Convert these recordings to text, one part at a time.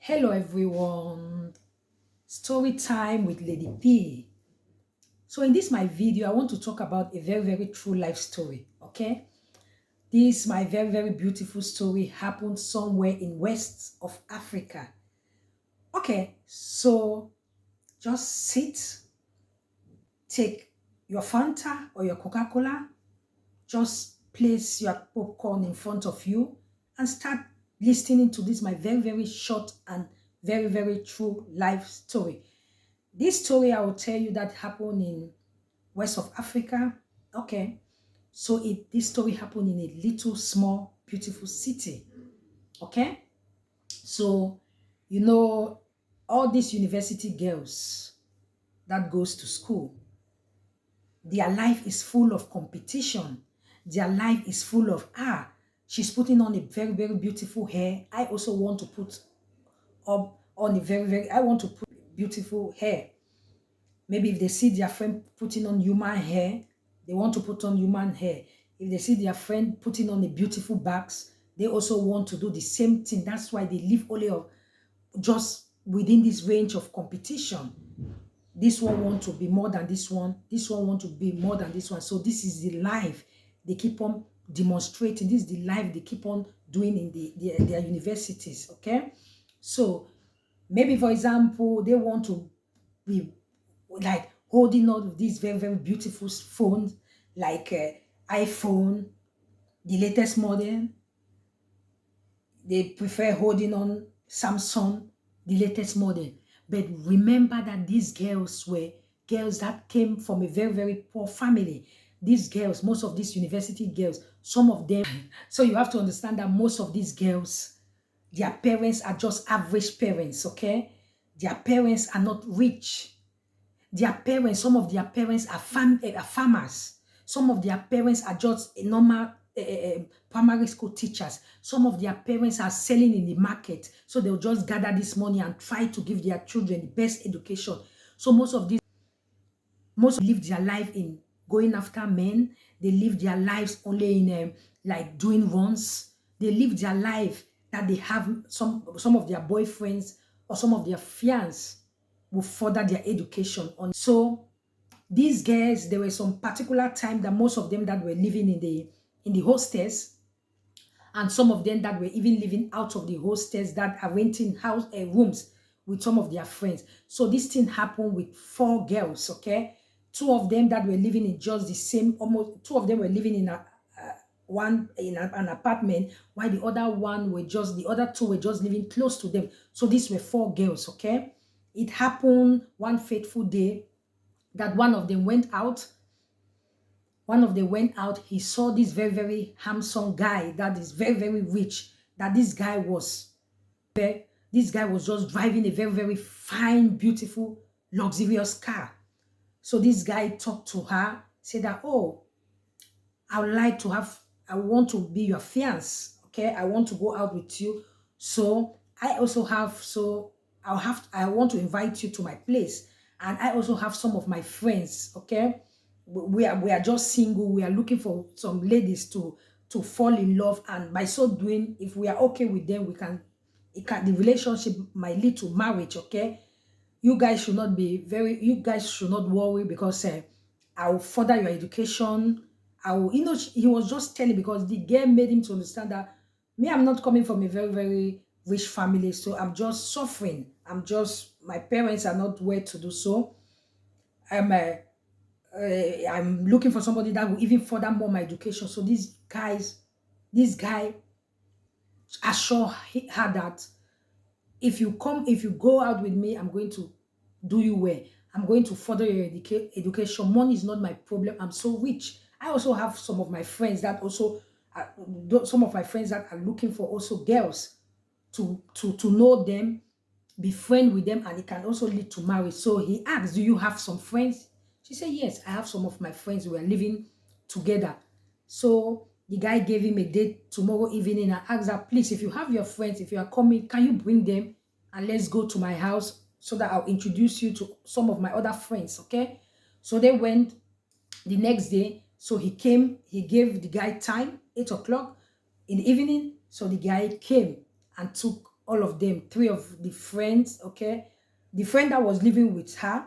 Hello everyone, story time with Lady P. So in this my video, I want to talk about a very true life story, okay? This my very beautiful story happened somewhere in west of Africa. Okay, so just sit, take your Fanta or your Coca-Cola, just place your popcorn in front of you and start listening to this my very short and very true life story. This story I will tell you that happened in west of Africa. Okay. So this story happened in a little small beautiful city. Okay. So all these university girls that goes to school, their life is full of competition. Their life is full of she's putting on a very beautiful hair. I also want to put up on a I want to put beautiful hair. Maybe if they see their friend putting on human hair, they want to put on human hair. If they see their friend putting on a beautiful bags, they also want to do the same thing. That's why they live only of just within this range of competition. This one want to be more than this one. This one want to be more than this one. So this is the life they keep on demonstrating. This is the life they keep on doing in their universities. Okay, so maybe for example, they want to be like holding all of these very beautiful phones like iPhone, the latest model. They prefer holding on Samsung, the latest model. But remember that these girls were girls that came from a very poor family. These girls, most of these university girls, some of them, so you have to understand that most of these girls, their parents are just average parents, okay? Their parents are not rich. Their parents, some of their parents are farmers. Some of their parents are just a normal primary school teachers. Some of their parents are selling in the market. So they'll just gather this money and try to give their children the best education. So most live their life in going after men. They live their lives only in like doing runs. They live their life that they have some of their boyfriends or some of their fiancés will further their education on. So these girls, there were some particular time that most of them that were living in the hostels, and some of them that were even living out of the hostels that are renting house rooms with some of their friends. So this thing happened with four girls, okay? Two of them that were living in just the same, almost two of them were living in an apartment, while the other two were just living close to them. So these were four girls, okay? It happened one fateful day that one of them went out. He saw this very handsome guy that is very rich. That this guy was just driving a very fine, beautiful, luxurious car. So this guy talked to her, said that, oh, I want to be your fiance. Okay, I want to go out with you. So I also have, so I want to invite you to my place. And I also have some of my friends. Okay, we are just single. We are looking for some ladies to fall in love. And by so doing, if we are okay with them, the relationship might lead to marriage. Okay, you guys should not worry because I will further your education. I will, he was just telling because the girl made him to understand that me, I'm not coming from a very rich family, so I'm just suffering. My parents are not well to do so. I'm I'm looking for somebody that will even further more my education. So this guy assured her that if you go out with me, I'm going to do you well. I'm going to further your education. Money is not my problem. I'm so rich. I also have some of my friends that also, some of my friends that are looking for also girls to know them, be friend with them, and it can also lead to marriage. So he asked, do you have some friends? She said, yes, I have some of my friends. We are living together. So the guy gave him a date tomorrow evening and asked her, please, if you have your friends, if you are coming, can you bring them and let's go to my house so that I'll introduce you to some of my other friends, okay? So they went the next day. So he came, he gave the guy time, 8 o'clock in the evening. So the guy came and took all of them, three of the friends, okay? The friend that was living with her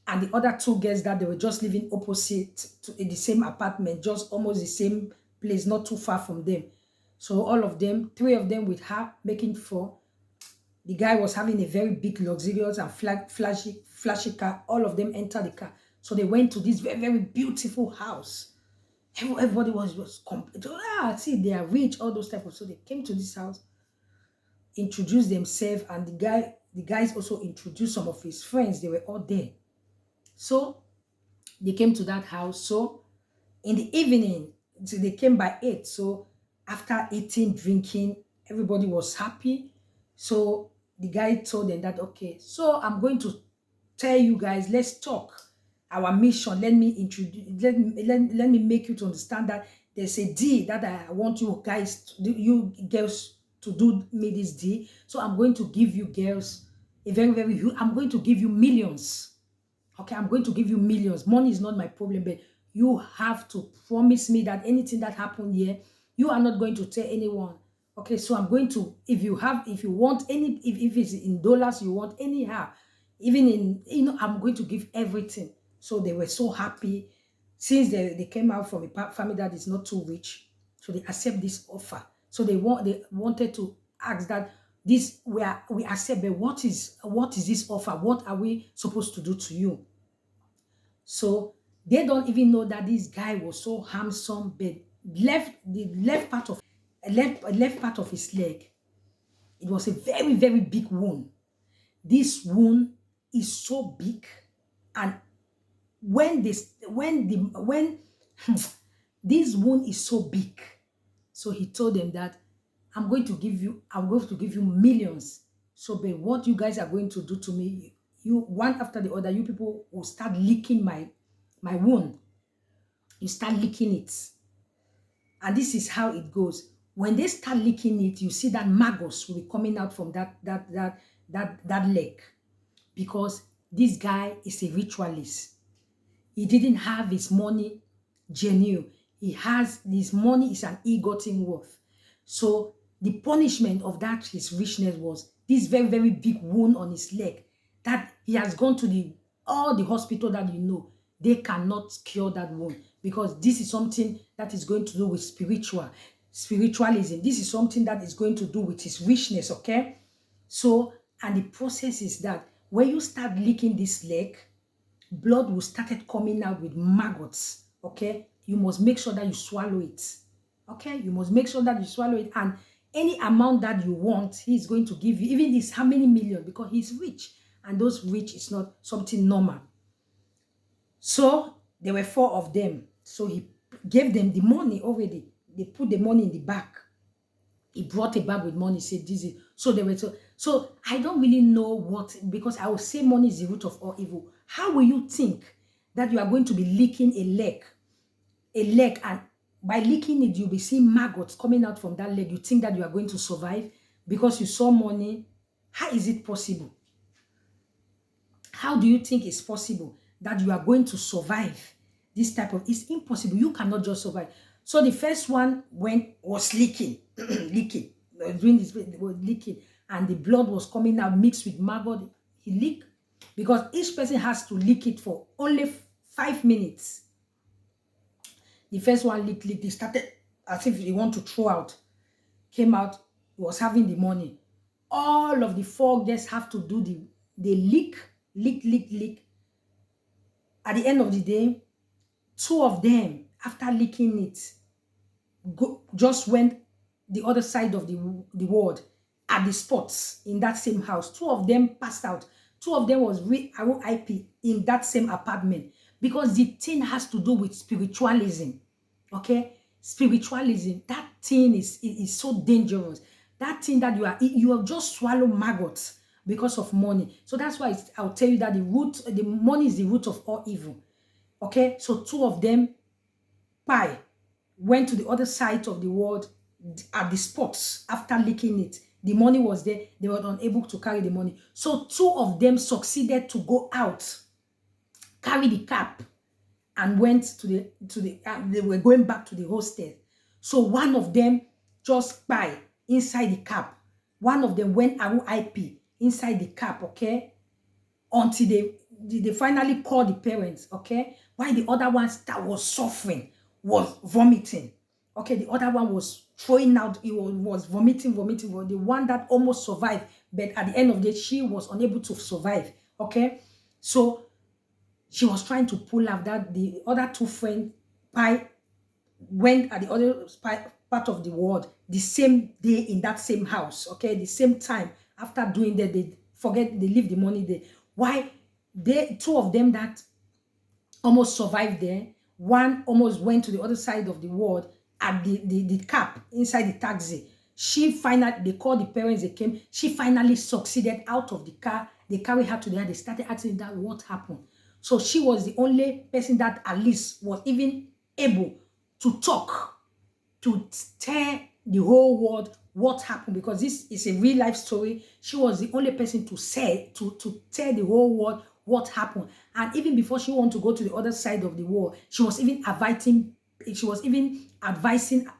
and the other two girls that they were just living opposite in the same apartment, just almost the same place, not too far from them. So all of them, three of them with her, making four. The guy was having a very big, luxurious and flashy car. All of them entered the car. So they went to this very, very beautiful house. Everybody was see, they are rich, all those type of. So they came to this house, introduced themselves, and the guys also introduced some of his friends. They were all there. So they came to that house. So in the evening, so they came by 8. So after eating, drinking, everybody was happy. So the guy told them that, okay, so I'm going to tell you guys, let's talk. Our mission, let me introduce, let me make you to understand that there's a deal that I want you guys, you girls, to do me this deal. So I'm going to give you girls a very, very huge, I'm going to give you millions. Okay, I'm going to give you millions. Money is not my problem, but you have to promise me that anything that happened here, you are not going to tell anyone. Okay, so I'm going to, if you want any, if it's in dollars, you want anyhow, even in, I'm going to give everything. So they were so happy since they came out from a family that is not too rich. So they accept this offer. So they wanted to ask that this we accept, but what is this offer? What are we supposed to do to you? So they don't even know that this guy was so handsome, but the left part of left part of his leg, it was a very, very big wound. This wound is so big, and when this this wound is so big, so he told them that I'm going to give you millions. So, but what you guys are going to do to me, you one after the other, you people will start licking my wound. You start licking it. And this is how it goes. When they start licking it, you see that maggots will be coming out from that leg. Because this guy is a ritualist. He didn't have his money genuine. His money is an ill-gotten worth. So the punishment of that his richness was this very, very big wound on his leg that he has gone to all the hospital that you know. They cannot cure that wound because this is something that is going to do with spiritualism. This is something that is going to do with his richness, okay? So, and the process is that when you start licking this leg, blood will start coming out with maggots, okay? You must make sure that you swallow it, okay? You must make sure that you swallow it, and any amount that you want, he's going to give you, even this how many million, because he's rich, and those rich is not something normal. So there were 4 of them. So he gave them the money already. They put the money in the bag. He brought a bag with money, said this is, so they were so I don't really know what, because I will say money is the root of all evil. How will you think that you are going to be licking a leg, and by licking it, you'll be seeing maggots coming out from that leg? You think that you are going to survive because you saw money? How is it possible? How do you think it's possible that you are going to survive this type of, it's impossible. You cannot just survive. So the first one was leaking, doing this, was leaking, and the blood was coming out mixed with maggot. He leaked because each person has to leak it for only 5 minutes. The first one leaked. He started as if he want to throw out. Came out, he was having the money. All of the 4 guests have to do the leak. At the end of the day, 2 of them, after leaking it, just went the other side of the world at the spots in that same house. 2 of them passed out. 2 of them was RIP in that same apartment, because the thing has to do with spiritualism. Okay? Spiritualism, that thing is so dangerous. That thing that you have just swallowed maggots because of money. So that's why I'll tell you that the money is the root of all evil. Okay? So 2 of them went to the other side of the world at the spots after leaking it. The money was there. They were unable to carry the money. So 2 of them succeeded to go out, carry the cap, and went to they were going back to the hostel. So 1 of them just inside the cap. one of them went RIP inside the cap, okay? Until they finally called the parents, okay? While the other ones that was suffering was vomiting. Okay, the other one was throwing out, it was vomiting. The one that almost survived, but at the end of the day, she was unable to survive. Okay, so she was trying to pull out that the other two friends went at the other part of the world the same day in that same house. Okay, the same time. After doing that, they leave the money there. Why? Two of them that almost survived there. One almost went to the other side of the world at the cap inside the taxi. They called the parents, they came. She finally succeeded out of the car. They carried her to the house. They started asking that what happened. So she was the only person that at least was even able to talk, to tell the whole world what happened, because this is a real life story. She was the only person to tell the whole world what happened. And even before she wanted to go to the other side of the world, she was even advising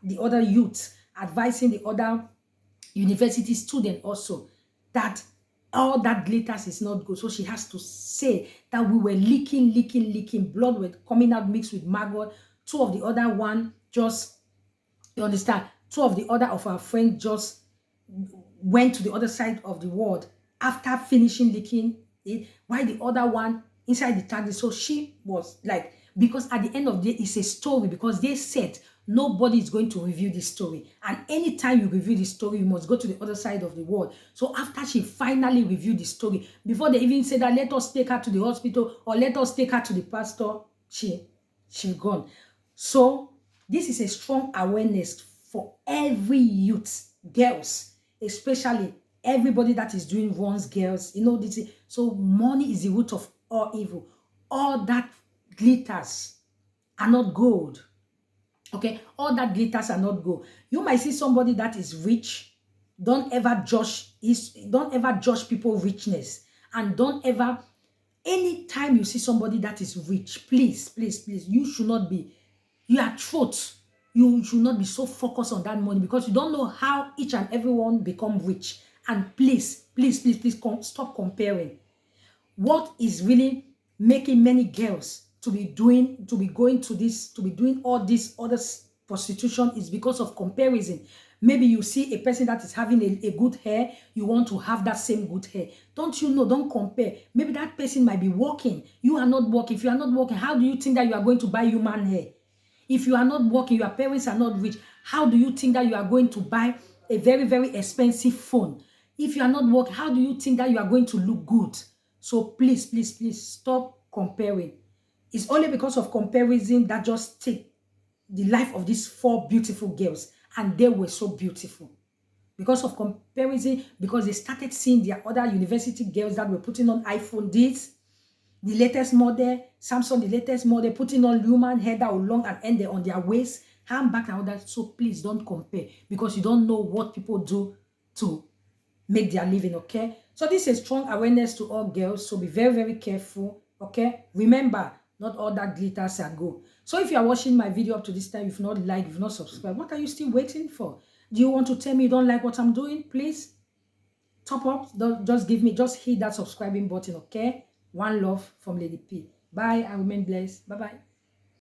the other youths, advising the other university students also, that all that glitters is not good. So she has to say that we were leaking, blood were coming out mixed with maggot. Two of the other one just, you understand, two of the other of our friends just went to the other side of the world after finishing leaking it, while the other one inside the taxi. So she was like, because at the end of the day, it's a story, because they said nobody is going to review this story. And anytime you review this story, you must go to the other side of the world. So after she finally reviewed the story, before they even said that let us take her to the hospital or let us take her to the pastor, she gone. So this is a strong awareness for every youth, girls, especially everybody that is doing wrongs, girls. You know this. So money is the root of all evil. All that glitters are not gold. Okay, all that glitters are not gold. You might see somebody that is rich. Don't ever judge people's richness, and don't ever, anytime you see somebody that is rich, please, you should not be, you are truth. You should not be so focused on that money, because you don't know how each and everyone become rich. And please, stop comparing. What is really making many girls to be doing all this other prostitution is because of comparison. Maybe you see a person that is having a good hair, you want to have that same good hair. Don't you know? Don't compare. Maybe that person might be working. You are not working. If you are not working, how do you think that you are going to buy human hair? If you are not working, your parents are not rich, how do you think that you are going to buy a very, very expensive phone? If you are not working, how do you think that you are going to look good? So please, stop comparing. It's only because of comparison that just take the life of these four beautiful girls, and they were so beautiful. Because of comparison, because they started seeing their other university girls that were putting on iPhone this, the latest model, Samsung, the latest model, putting on human hair that will long and end on their waist, handbag and all that. So please don't compare, because you don't know what people do to make their living, okay? So this is strong awareness to all girls. So be very, very careful, okay? Remember, not all that glitters are gold. So if you are watching my video up to this time, if not like, if not subscribe, what are you still waiting for? Do you want to tell me you don't like what I'm doing? Please top up. Just hit that subscribing button, okay? One love from Lady P. Bye. I remain blessed. Bye-bye.